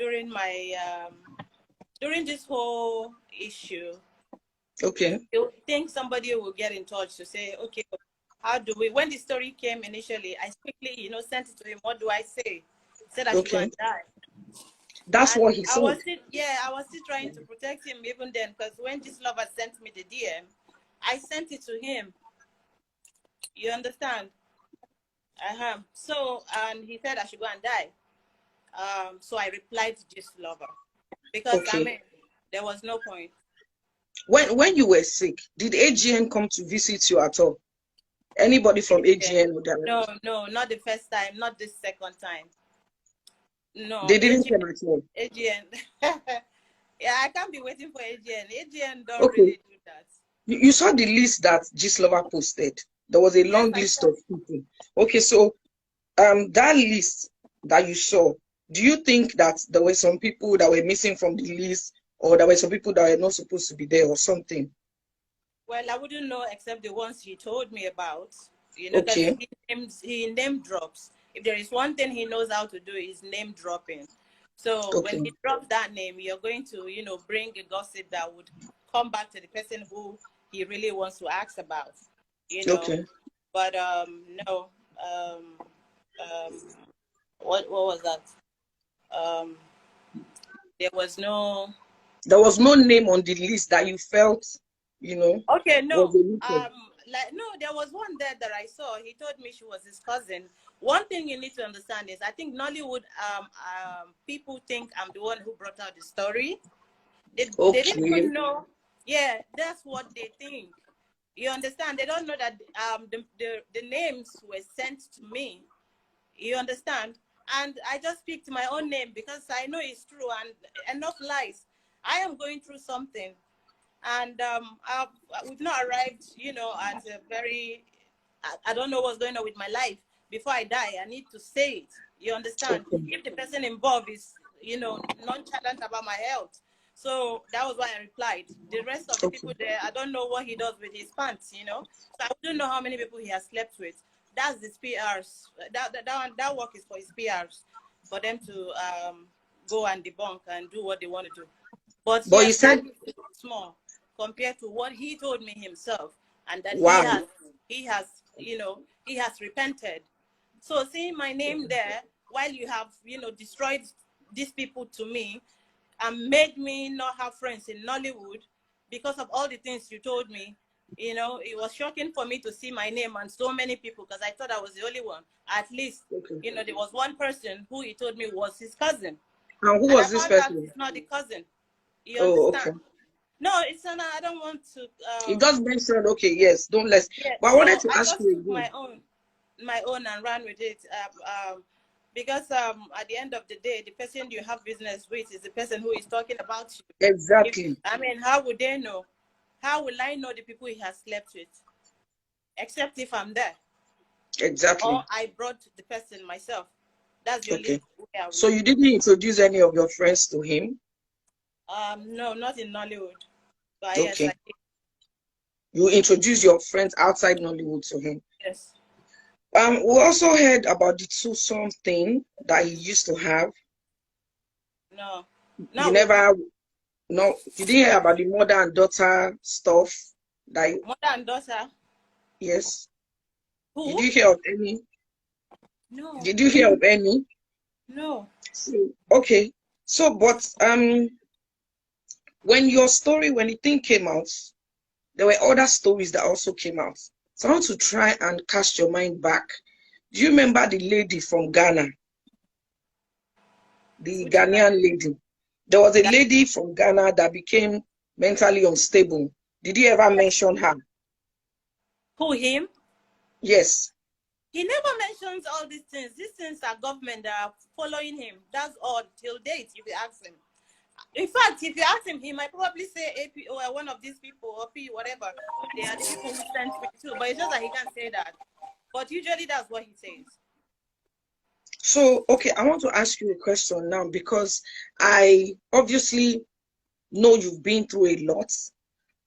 during my during this whole issue. Okay. You think somebody will get in touch to say, okay, how do we? When the story came initially, I quickly, sent it to him. What do I say? He said I should go and die. That's And what he said. I was still trying to protect him even then, because when this lover sent me the DM, I sent it to him. You understand? So, and he said I should go and die. So I replied to this lover because there was no point. When you were sick, did AGN come to visit you at all? Anybody from AGN? No, not the first time, not the second time. No, they didn't come at all. AGN. Yeah, I can't be waiting for AGN. AGN don't really do that. You saw the list that Gislova posted. There was a long list of people. Okay, so that list that you saw, do you think that there were some people that were missing from the list, or there were some people that were not supposed to be there, or something? Well, I wouldn't know except the ones he told me about. Because he name drops. If there is one thing he knows how to do, is name dropping. So when he drops that name, you're going to, bring a gossip that would come back to the person who he really wants to ask about. But no. What was that? There was no name on the list that you felt, Okay, no. There was one there that I saw. He told me she was his cousin. One thing you need to understand is I think Nollywood people think I'm the one who brought out the story. They didn't even know. Yeah, that's what they think. You understand? They don't know that the names were sent to me. You understand? And I just speak to my own name because I know it's true and enough lies. I am going through something. And we've not arrived, at a very, I don't know what's going on with my life. Before I die, I need to say it. You understand? If the person involved is, nonchalant about my health. So that was why I replied. The rest of the people there, I don't know what he does with his pants, So I don't know how many people he has slept with. That's his PRs. That work is for his PRs, for them to go and debunk and do what they want to do. But yes, you said small compared to what he told me himself, and that he has repented. So seeing my name there, while you have destroyed these people to me, and made me not have friends in Nollywood because of all the things you told me, it was shocking for me to see my name and so many people, because I thought I was the only one. At least there was one person who he told me was his cousin. And who was this person? It's not the cousin. You understand? No, I don't want to. It does mention. Yes, don't let's. Yeah, but I wanted to ask you my own and ran with it. Because at the end of the day, the person you have business with is the person who is talking about you. Exactly. How would they know? How will I know the people he has slept with? Except if I'm there. Exactly. Or I brought the person myself. That's the only way I would. So you didn't introduce any of your friends to him? No, not in Nollywood. But yes, I did. You introduced your friends outside Nollywood to him? Yes. We also heard about the twosome thing that he used to have. No. You never. No, you didn't hear about the mother and daughter stuff. Mother and daughter? Yes. Who? Did you hear of any? No. Did you hear of any? No. Okay. So, but when the thing came out, there were other stories that also came out. So I want to try and cast your mind back. Do you remember the lady from Ghana? The Ghanaian lady. There was a lady from Ghana that became mentally unstable. Did you ever mention her? Who, him? Yes. He never mentions all these things. These things are government that are following him. That's all till date, if you ask him. In fact, if you ask him, he might probably say AP or one of these people or P, whatever. They are the people who sent me too. But it's just that he can't say that. But usually that's what he says. So, okay, I want to ask you a question now, because I obviously know you've been through a lot.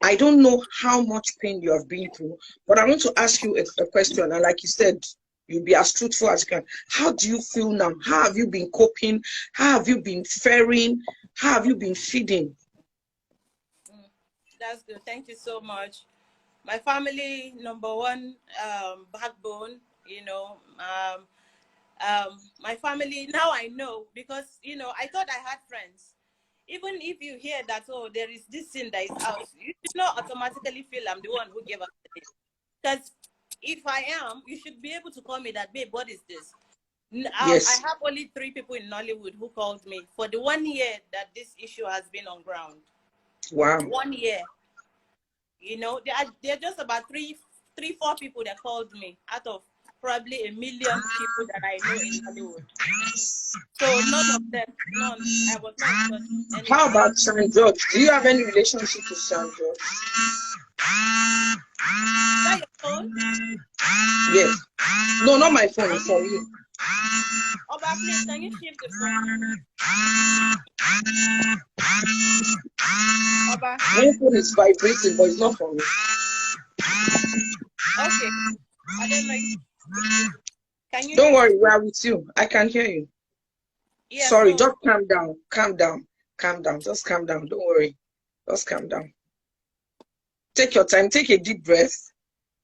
I don't know how much pain you have been through, but I want to ask you a question. And like you said, You'll be as truthful as you can. How do you feel now? How have you been coping? How have you been faring? How have you been feeding? That's good. Thank you so much. My family, number one, backbone, you know. My family, now I know, because, you know, I thought I had friends. Even if you hear that, oh, there is this sin that is out, you should not automatically feel I'm the one who gave up the name. Because if I am, you should be able to call me that, babe, what is this? I Yes. have only 3 people in Nollywood who called me for the 1 year that this issue has been on ground. Wow. 1 year. You know, there are just about 4 people that called me out of probably 1 million people that I know in Hollywood. So none of them, none. I was not in touch with any How of them. about San George? Do you have any relationship with San George? Is that your phone? Yes. No, not my phone. It's from you. Oba, please, can you shift the phone? Oba. My phone is vibrating, but it's not from me. Okay. I don't know. Can you Don't hear me? worry, we are with you. I can hear you. Yeah, Sorry, so just calm down. Calm down. Calm down. Just calm down. Don't worry. Just calm down. Take your time. Take a deep breath.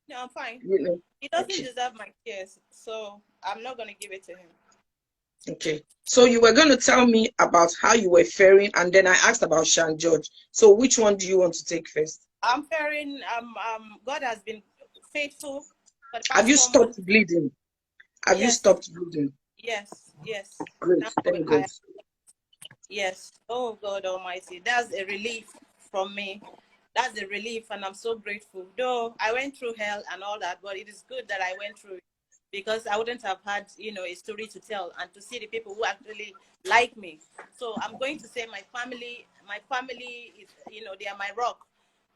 no, I'm fine. You know. He doesn't Okay. deserve my tears, so I'm not gonna give it to him. Okay. So you were going to tell me about how you were faring, and then I asked about Shan George. So which one do you want to take first? I'm faring. God has been faithful for the Have past you 4 stopped months. bleeding? Have you Yes, stopped bleeding? yes, yes. Great. Now Thank God. yes. Oh God Almighty, that's a relief from me. That's a relief, and I'm so grateful. Though I went through hell and all that, but it is good that I went through it, because I wouldn't have had, you know, a story to tell and to see the people who actually like me. So I'm going to say my family is, you know, they are my rock.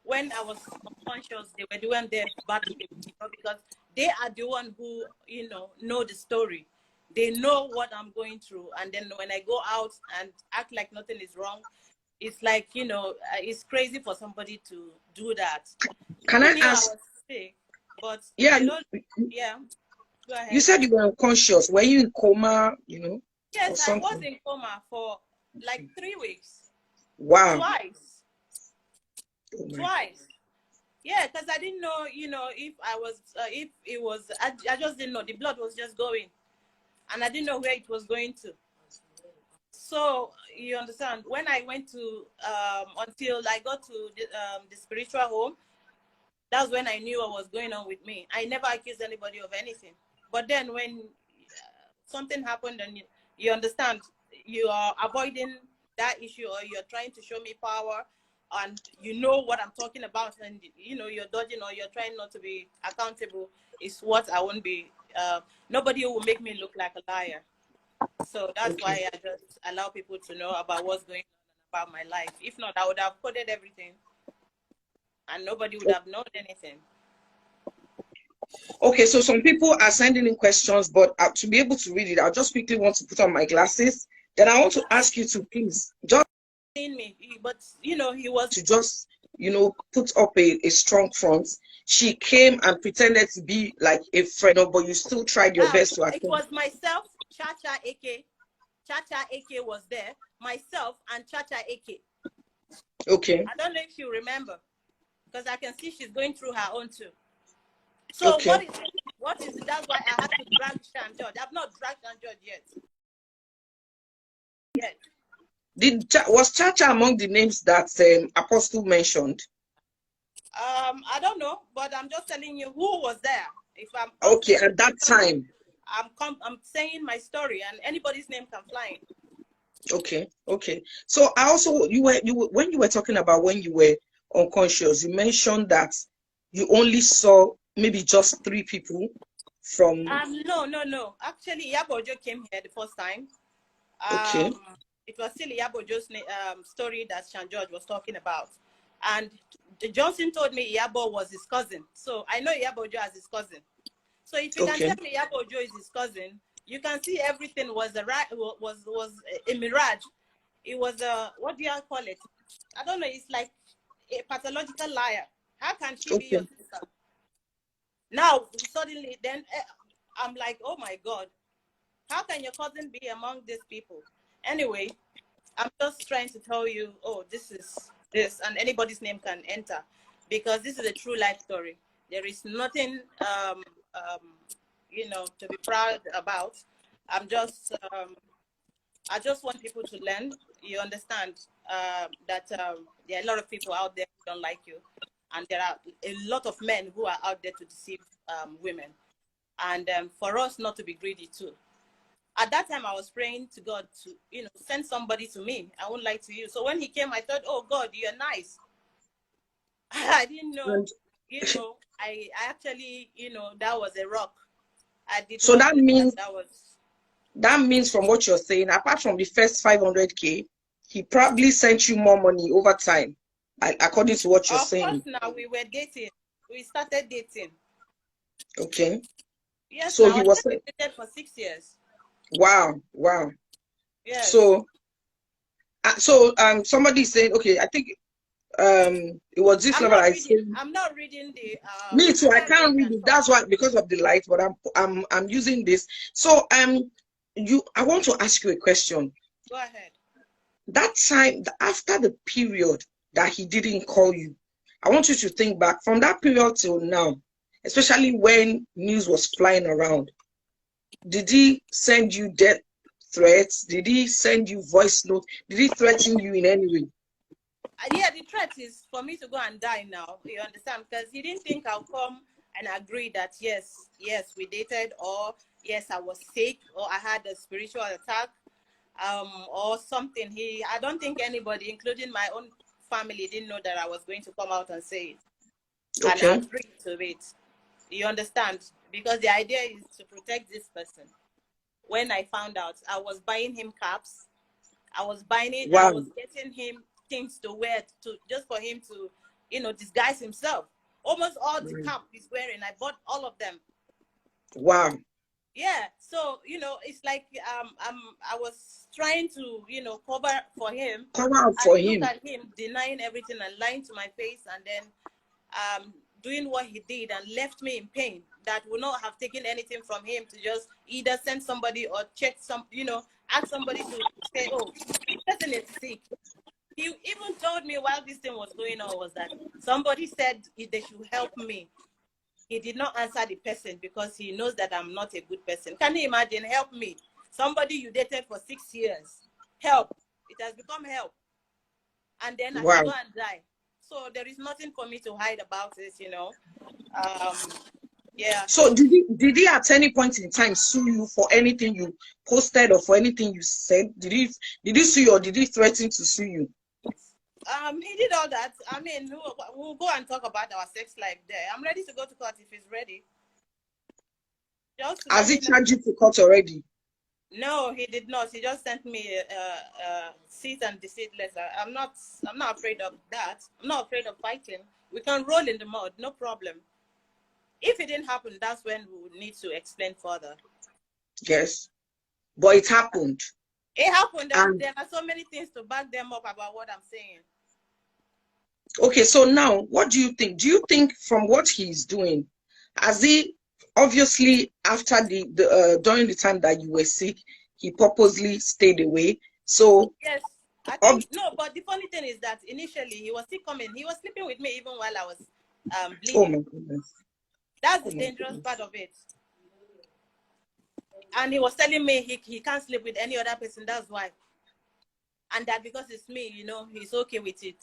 When I was unconscious, they were the one there battling, you know, because they are the one who, you know the story. They know what I'm going through, and then when I go out and act like nothing is wrong, it's like, you know, it's crazy for somebody to do that. Can People I knew I ask? was sick, but Yeah, they don't. Yeah, go you ahead. said you were unconscious. Were you in coma, you know, Yes, or I was something? in coma for like 3 weeks, Wow. twice, Oh my God. twice. Yeah, because I didn't know, you know, if it was, I just didn't know. The blood was just going, and I didn't know where it was going to. So you understand, when I went to until I got to the spiritual home, that's when I knew what was going on with me. I never accused anybody of anything. But then when something happened, and you understand, you are avoiding that issue, or you're trying to show me power, and you know what I'm talking about, and you know you're dodging, or you're trying not to be accountable, is what I won't be. Nobody will make me look like a liar. So that's Okay. why I just allow people to know about what's going on about my life. If not, I would have coded everything, and nobody would have known anything. Okay, so some people are sending in questions, but to be able to read it, I just quickly want to put on my glasses. Then I want to ask you to please just Me, but you know, he was you know, put up a strong front. She came and pretended to be like a friend, but you still tried your best to it attend. was myself, Chacha AK. Chacha AK was there, myself and Chacha AK. Okay. I don't know if you remember, because I can see she's going through her own too. So Okay. what is it? That's why I had to drag Shan George. I've not dragged Shan George yet. Was Chacha among the names that Apostle mentioned? I don't know, but I'm just telling you who was there. If I'm Okay, confident at that something, time. I'm saying my story, and anybody's name can fly in. Okay, okay. So I also when you were talking about when you were unconscious, you mentioned that you only saw maybe just 3 people from. No. Actually, Yabojo came here the first time. Okay. It was still Yabojo's story that Shan George was talking about. And Johnson told me Yabo was his cousin. So I know Yabojo as his cousin. So if you can Okay. tell me Yabojo is his cousin, you can see everything was a mirage. It was a, what do you call it? I don't know. It's like a pathological liar. How can she be your Okay. sister? Now, suddenly, then I'm like, oh my God, how can your cousin be among these people? Anyway, I'm just trying to tell you, oh, this is this, and anybody's name can enter, because this is a true life story. There is nothing, you know, to be proud about. I just want people to learn. You understand that there are a lot of people out there who don't like you, and there are a lot of men who are out there to deceive women, and for us not to be greedy too. At that time, I was praying to God to, you know, send somebody to me. I won't lie to you. So when he came, I thought, oh God, you're nice. I didn't know, you know, I actually, you know, that was a rock. I did so not that know means that was. that means from what you're saying, apart from the first 500K, he probably sent you more money over time, according to what you're Of course, saying. now we were dating. We started dating. Okay. Yes, So now he I was dated for 6 years. wow, wow. Yes. So somebody saying, okay, I think it was this level I said. I'm not reading the Me too, I'm I not can't reading read and it. talk. That's why, because of the light, but I'm using this. So I want to ask you a question. Go ahead. That time, after the period that he didn't call you, I want you to think back from that period till now, especially when news was flying around. Did he send you death threats? Did he send you voice notes? Did he threaten you in any way? Yeah, the threat is for me to go and die now. You understand? Because he didn't think I'll come and agree that yes, we dated, or yes, I was sick, or I had a spiritual attack, or something. I don't think anybody, including my own family, didn't know that I was going to come out and say it and Okay. agree to it. You understand? Because the idea is to protect this person. When I found out, I was buying him caps. I was getting him things to wear to just for him to, you know, disguise himself. Almost all the cap he's wearing, I bought all of them. Wow. Yeah. So, you know, it's like I was trying to, you know, cover for him. Come out for him. Look at him denying everything and lying to my face, and then doing what he did and left me in pain that would not have taken anything from him to just either send somebody or check some, you know, ask somebody to say, oh, this person is sick. He even told me while this thing was going on was that somebody said they should help me. He did not answer the person because he knows that I'm not a good person. Can you imagine? Help me. Somebody you dated for 6 years. Help. It has become help. And then I should go and die. So there is nothing for me to hide about this, you know. Yeah. So did he at any point in time sue you for anything you posted or for anything you said? Did he sue you, or did he threaten to sue you? He did all that. I mean, we'll go and talk about our sex life there. I'm ready to go to court if he's ready. Has he charged you to court already? No, he did not. He just sent me a cease and desist letter. I'm not afraid of that. I'm not afraid of fighting. We can roll in the mud, no problem. If it didn't happen, that's when we would need to explain further. Yes, but it happened. It happened, and there are so many things to back them up about what I'm saying. Okay, so now, what do you think? Do you think from what he's doing, has he obviously after during the time that you were sick, he purposely stayed away? So yes, I think no. But the funny thing is that initially he was still coming. He was sleeping with me even while I was bleeding. Oh my goodness. That's the dangerous part of it. And he was telling me he can't sleep with any other person. That's why. And that because it's me, you know, he's okay with it.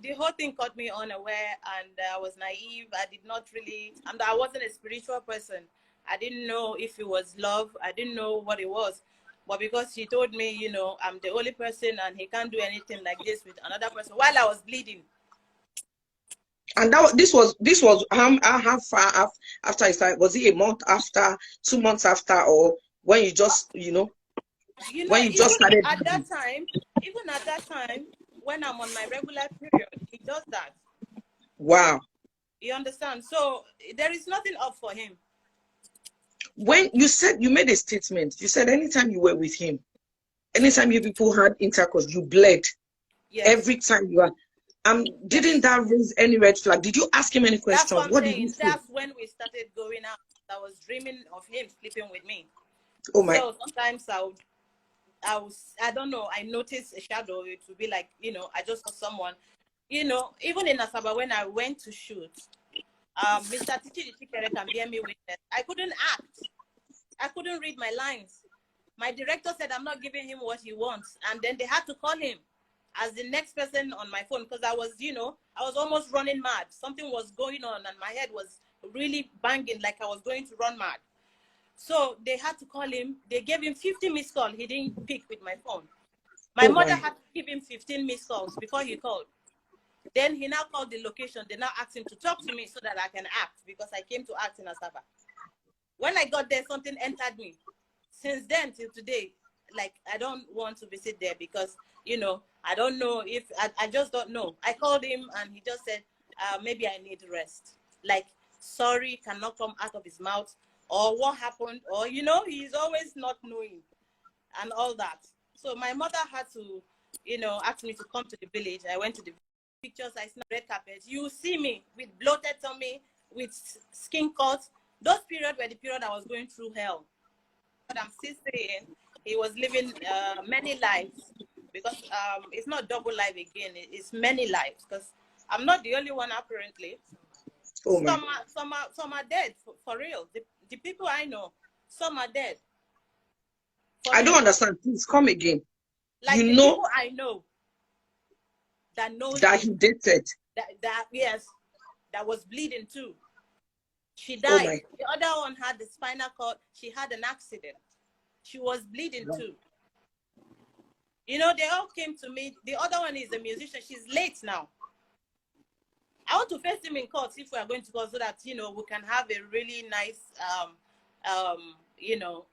The whole thing caught me unaware, and I was naive. I did not really, and I wasn't a spiritual person. I didn't know if it was love. I didn't know what it was. But because he told me, you know, I'm the only person and he can't do anything like this with another person while I was bleeding. And this was how far after it started? Was it a month after, 2 months after, or when you just, when you just started? At that time, when I'm on my regular period, he does that. Wow. You understand? So there is nothing up for him. When you made a statement, you said anytime you were with him, anytime you people had intercourse, you bled. Yes. Every time you are. Didn't that raise any red flag? Did you ask him any That's questions? what I'm What did you saying. say? That's when we started going out. I was dreaming of him sleeping with me. Oh my. So sometimes I don't know, I noticed a shadow. It would be like, you know, I just saw someone, you know, even in Asaba when I went to shoot, Mr. Tichi can bear me witness. I couldn't act. I couldn't read my lines. My director said I'm not giving him what he wants. And then they had to call him as the next person on my phone because I was, you know, I was almost running mad. Something was going on and my head was really banging like I was going to run mad. So they had to call him. They gave him 50 missed calls. He didn't pick with my phone. My mother had to give him 15 missed calls before he called. Then he now called the location. They now asked him to talk to me so that I can act because I came to act in Asaba. When I got there, something entered me. Since then till today, like, I don't want to visit there because, you know, I don't know if, I just don't know. I called him and he just said, maybe I need rest. Like, sorry cannot come out of his mouth or what happened or, you know, he's always not knowing and all that. So my mother had to, you know, ask me to come to the village. I went to the pictures, I saw red carpet. You see me with bloated tummy, with skin cuts. Those periods were the period I was going through hell. But I'm still saying he was living many lives because it's not double life again. It's many lives because I'm not the only one apparently. Oh, some are dead for real. The people I know, some are dead. I don't understand. Please come again. Like you know, people I know that knows that he dated. That yes, that was bleeding too. She died. The other one had the spinal cord. She had an accident. She was bleeding too. You know, they all came to me. The other one is a musician. She's late now. I want to face him in court if we are going to court so that, you know, we can have a really nice, you know,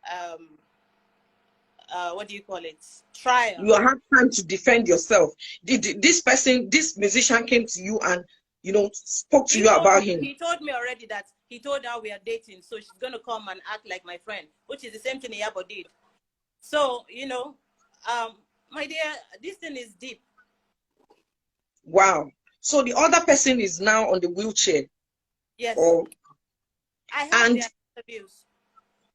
what do you call it? Trial. You have time to defend yourself. This person, this musician came to you and, you know, spoke to you about him. He told me already that he told her we are dating, so she's going to come and act like my friend, which is the same thing Iyabo did. So, you know, my dear, this thing is deep. Wow. So the other person is now on the wheelchair. Yes. I have their interviews.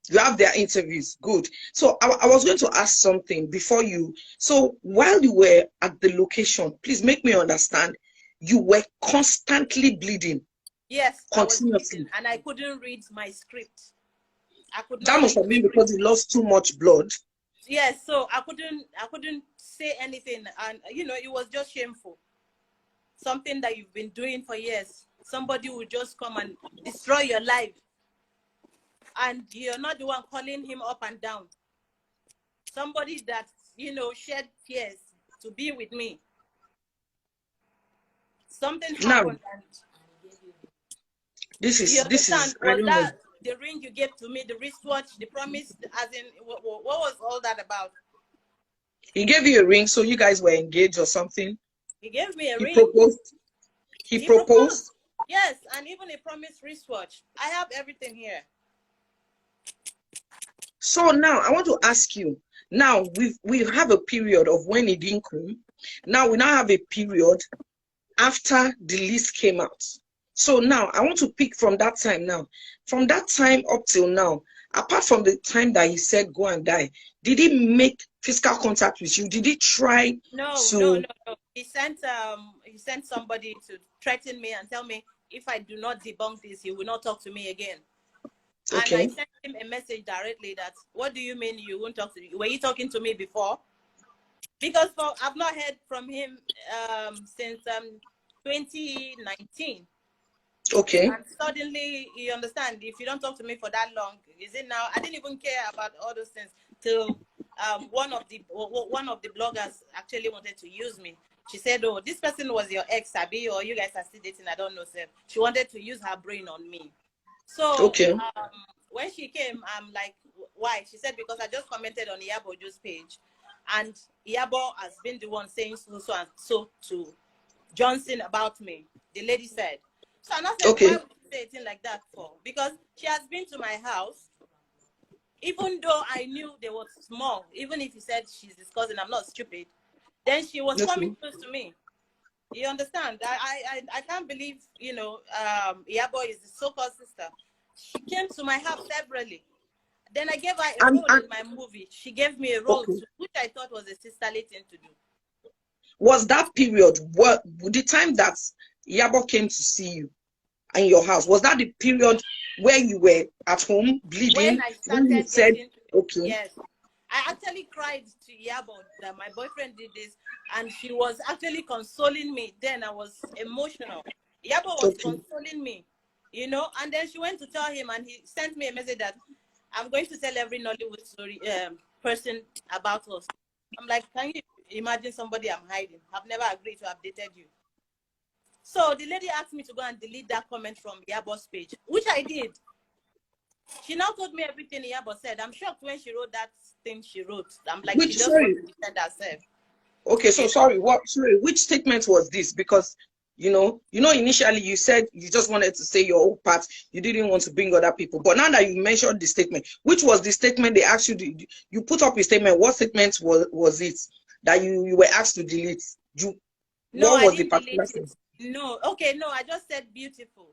You have their interviews. Good. So I was going to ask something before you. So while you were at the location, please make me understand, you were constantly bleeding. Yes, continuously. I was bleeding, and I couldn't read my script. I could not. That must have been because you lost too much blood. Yes, so I couldn't say anything, and you know, it was just shameful. Something that you've been doing for years. Somebody will just come and destroy your life. And you're not the one calling him up and down. Somebody that, you know, shed tears to be with me. Something happened. And this is was that the ring you gave to me, the wristwatch, the promise, as in, what was all that about? He gave you a ring, so you guys were engaged or something? He gave me a ring. Proposed. He proposed? Yes, and even a promised wristwatch. I have everything here. So now I want to ask you, now we have a period of when he didn't come. Now we now have a period after the list came out. So now I want to pick from that time now. From that time up till now, apart from the time that he said go and die, did he make physical contact with you? Did he try No. He sent somebody to threaten me and tell me if I do not debunk this, he will not talk to me again. Okay. And I sent him a message directly that, what do you mean you won't talk to me? Were you talking to me before? Because I've not heard from him since 2019. Okay. And suddenly, you understand, if you don't talk to me for that long, is it now? I didn't even care about all those things till one of the bloggers actually wanted to use me. She said, oh, this person was your ex, Sabi, or you guys are still dating, I don't know, sir. She wanted to use her brain on me. So okay. When she came, I'm like, why? She said, because I just commented on Iyabo's page. And Iyabo has been the one saying so and so to Johnson about me. The lady said. So I said, okay. Why would you say a thing like that for? Because she has been to my house. Even though I knew there was small, even if he said she's his cousin, I'm not stupid. Then she was coming close to me. You understand? I can't believe, you know, Yabo is the so-called sister. She came to my house severally. Then I gave her a role in my movie. She gave me a role too, which I thought was a sisterly thing to do. Was that period, what the time that Yabo came to see you in your house, was that the period where you were at home bleeding? When I started you said, getting, yes, I actually cried to Yabo that my boyfriend did this, and she was actually consoling me. Then I was emotional. Yabo was consoling me, you know, and then she went to tell him, and he sent me a message that I'm going to tell every Nollywood story person about us. I'm like, can you imagine somebody I'm hiding? I've never agreed to update you. So the lady asked me to go and delete that comment from Yabo's page, which I did. She now told me everything Yabo said. I'm shocked when she wrote that thing she wrote. I'm like, she just wants to defend herself. Okay, so sorry, which statement was this? Because you know, initially you said you just wanted to say your own part, you didn't want to bring other people. But now that you mentioned the statement, which was the statement they asked you to, you put up a statement, what statement was it that you were asked to delete? What was the particular statement? No, okay, no, I just said beautiful.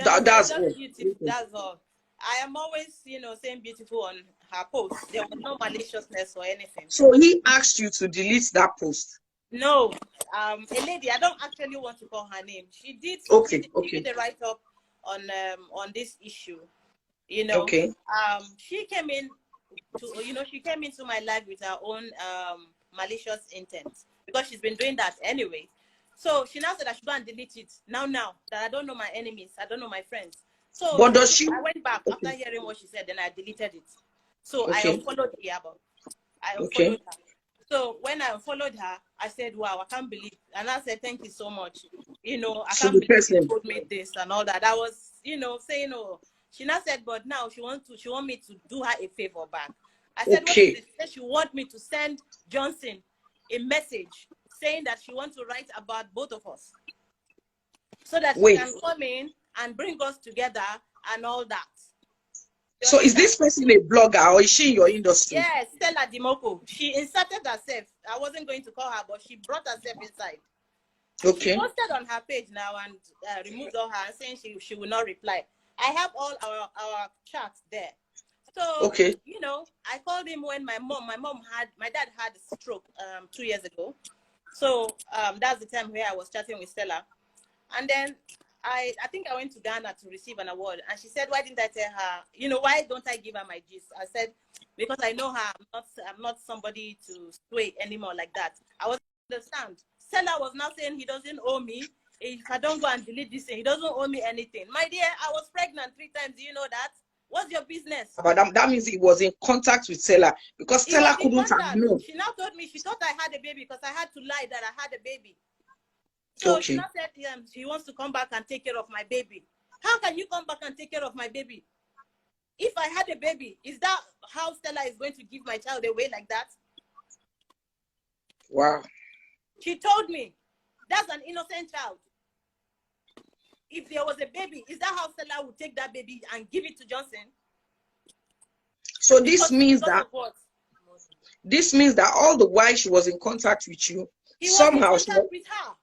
That's all. Beautiful, that's all. I am always, you know, saying beautiful on her post. There was no maliciousness or anything. So he asked you to delete that post? No, a lady, I don't actually want to call her name. She did a write-up on this issue, you know. She came in to, you know, she came into my life with her own malicious intent, because she's been doing that anyway. So she now said I should go and delete it now that I don't know my enemies, I don't know my friends. So but does she? I went back after hearing what she said, then I deleted it. So I unfollowed Yabo. I unfollowed her. So when I unfollowed her, I said, wow, I can't believe. And I said, thank you so much. You know, I can't believe she told me this and all that. I was, you know, saying, oh, she now said, but now she want me to do her a favor back. I said, what is it? She said she want me to send Johnson a message saying that she wants to write about both of us, so that she can come in and bring us together and all that. So is this person a blogger, or is she in your industry? Yes, Stella Dimoko. She inserted herself. I wasn't going to call her, but she brought herself inside. She posted on her page now and removed all her, saying she will not reply. I have all our chats there. So, you know, I called him when my dad had a stroke 2 years ago. So that's the time where I was chatting with Stella. And then I think I went to Ghana to receive an award, and she said, why didn't I tell her, you know, why don't I give her my gist? I said, because I know her, I'm not somebody to sway anymore like that. I was understand. Stella was now saying he doesn't owe me. If I don't go and delete this thing, he doesn't owe me anything. My dear, I was pregnant 3 times. Do you know that? What's your business? But that means he was in contact with Stella, because Stella couldn't have known. She now told me she thought I had a baby because I had to lie that I had a baby. So she now said she wants to come back and take care of my baby. How can you come back and take care of my baby? If I had a baby, is that how Stella is going to give my child away like that? Wow. She told me that's an innocent child. If there was a baby, is that how Stella would take that baby and give it to Johnson? So this means that all the while she was in contact with you, somehow was in contact with her.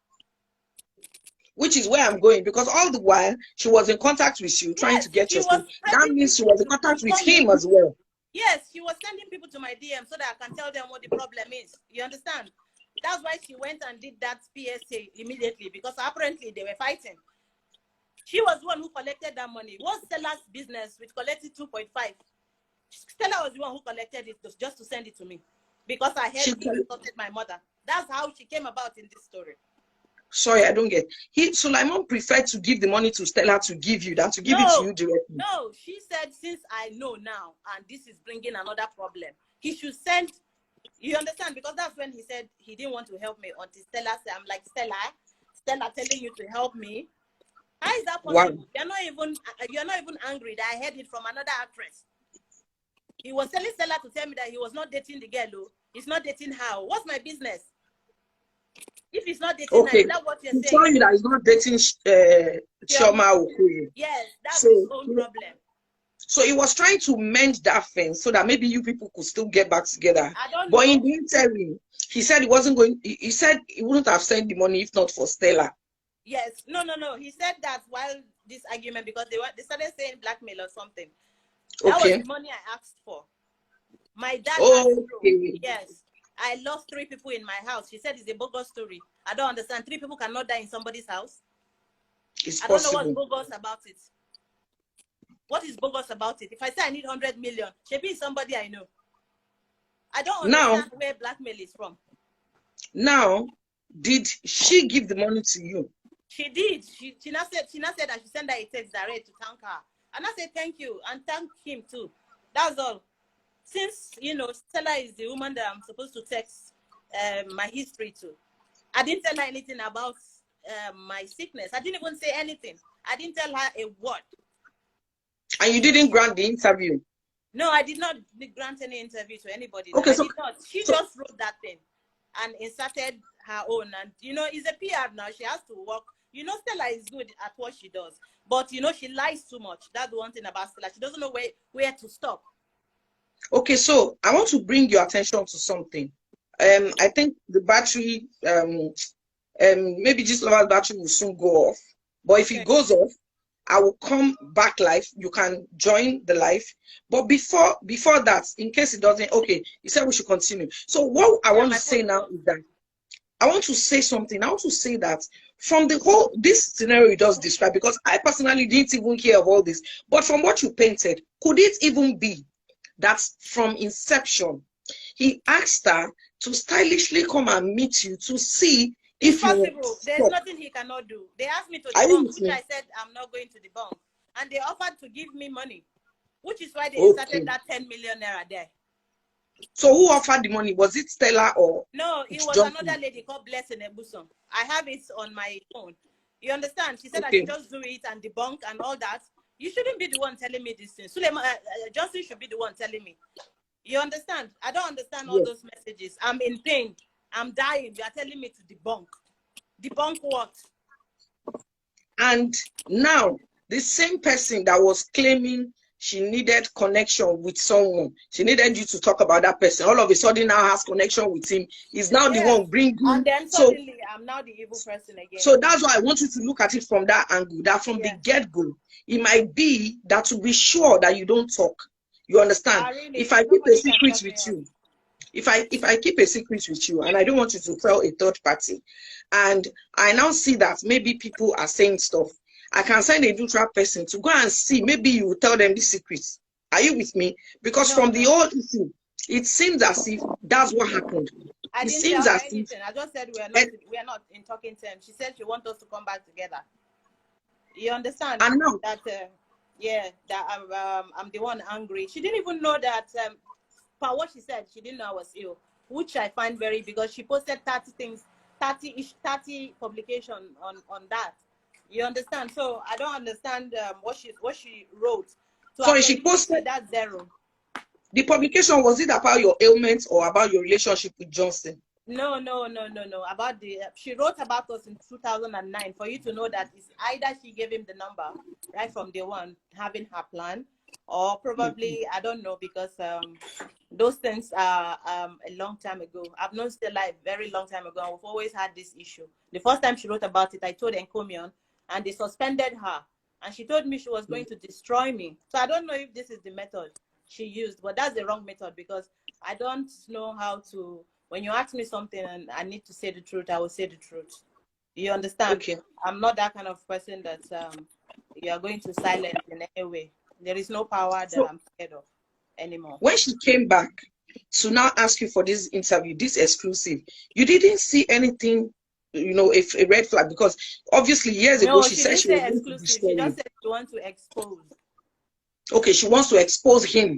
Which is where I'm going, because all the while she was in contact with you, trying to get your stuff. That means she was in contact with him as well. Yes, she was sending people to my DM so that I can tell them what the problem is. You understand? That's why she went and did that PSA immediately, because apparently they were fighting. She was the one who collected that money. What's Stella's business, which collected 2.5? Stella was the one who collected it just to send it to me, because I heard he insulted my mother. That's how she came about in this story. Sorry, I don't get. Sulaiman preferred to give the money to Stella to give you than to give it to you directly. No, she said, since I know now, and this is bringing another problem, he should send. You understand? Because that's when he said he didn't want to help me until Stella said, I'm like, Stella telling you to help me. How is that possible? Wow. You're not even angry that I heard it from another actress. He was telling Stella to tell me that he was not dating the girl. He's not dating her. What's my business? If he's not dating her, is that what you're saying? He's telling you that he's not dating Chioma Okoye. Yes, that's his own problem. So he was trying to mend that fence so that maybe you people could still get back together. I don't but know. in the interim, he said he wasn't going. He said he wouldn't have sent the money if not for Stella. Yes, no. He said that while this argument, because they started saying blackmail or something. That was the money I asked for. My dad yes, I lost 3 people in my house. She said it's a bogus story. I don't understand. 3 people cannot die in somebody's house. I don't know what's bogus about it. What is bogus about it? If I say I need 100 million, she be somebody I know. I don't understand where blackmail is from. Now, did she give the money to you? She did. She now said that she sent her a text direct to thank her. And I said thank you and thank him too. That's all. Since, Stella is the woman that I'm supposed to text my history to. I didn't tell her anything about my sickness. I didn't even say anything. I didn't tell her a word. And you didn't grant the interview? No, I did not grant any interview to anybody. Okay, I did not. She just wrote that thing and inserted her own. And, it's a PR now. She has to work. Stella is good at what she does. But, she lies too much. That's one thing about Stella. She doesn't know where to stop. Okay, so I want to bring your attention to something. I think the battery, maybe this lover's battery will soon go off. But if it goes off, I will come back live. You can join the live. But before that, in case it doesn't, okay, you said we should continue. So what I want to say now is that I want to say something. I want to say that from the whole, this scenario you just described, because I personally didn't even hear of all this, but from what you painted, could it even be that from inception, he asked her to stylishly come and meet you to see if possible. There's nothing he cannot do. They asked me to debunk, which I said I'm not going to debunk. And they offered to give me money, which is why they started that 10 million naira there. So who offered the money? Was it Stella or? No, it was another lady called Blessing Ebuson. I have it on my phone. You understand? She said I should just do it and debunk and all that. You shouldn't be the one telling me this thing. Suleiman, Johnson should be the one telling me. You understand? I don't understand all those messages. I'm in pain. I'm dying. You are telling me to debunk. Debunk what? And now, the same person that was claiming she needed connection with someone, she needed you to talk about that person, all of a sudden now has connection with him, is now the one bringing. And then suddenly, I'm now the evil person again. So that's why I want you to look at it from that angle, that from the get-go, it might be that to be sure that you don't talk. You understand? If I keep a secret with you, if I keep a secret with you and I don't want you to tell a third party, and I now see that maybe people are saying stuff, I can send a neutral person to go and see. Maybe you will tell them the secrets. Are you with me? Because from the old issue, it seems as if that's what happened. I didn't tell her anything. I just said we are not in talking terms. She said she wants us to come back together. You understand? I know that. I'm the one angry. She didn't even know that. For what she said, she didn't know I was ill, which I find very, because she posted 30 things, 30 publication on that. You understand? So I don't understand what she wrote. Sorry, she posted that 0. The publication, was it about your ailments or about your relationship with Johnson? No. About she wrote about us in 2009 for you to know that it's either she gave him the number right from day one, having her plan, or probably I don't know, because those things are a long time ago. I've known Stella a very long time ago, and we've always had this issue. The first time she wrote about it, I told Encomion, and they suspended her, and she told me she was going to destroy me. So I don't know if this is the method she used, but that's the wrong method, because I don't know how to. When you ask me something and I need to say the truth, I will say the truth. You understand? Okay. I'm not that kind of person that you are going to silence in any way. There is no power that I'm scared of anymore. When she came back to now ask you for this interview, this exclusive, you didn't see anything, if a red flag, because obviously years ago she said she was exclusive. She just said she wants to expose. Okay, she wants to expose him.